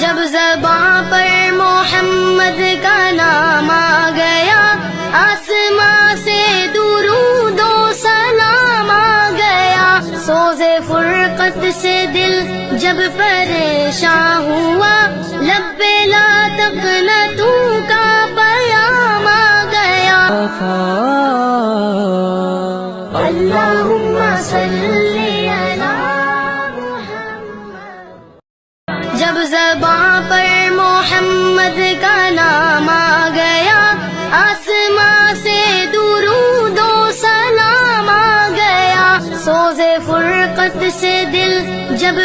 जब ज़बां पर मोहम्मद का नाम आ गया, आसमां से दुरूदो सलाम आ गया। सोज़े फुरक़त से दिल जब परेशान हुआ, लब्बे ला तक़नतू का पैगाम आ गया। अल्लाहुम्मा सल्ली अला मुहम्मद। जब ज़बां पर मोहम्मद का नाम आ गया, आसमां से दुरूदो सलाम आ गया। सोज़े फुरक़त से दिल जब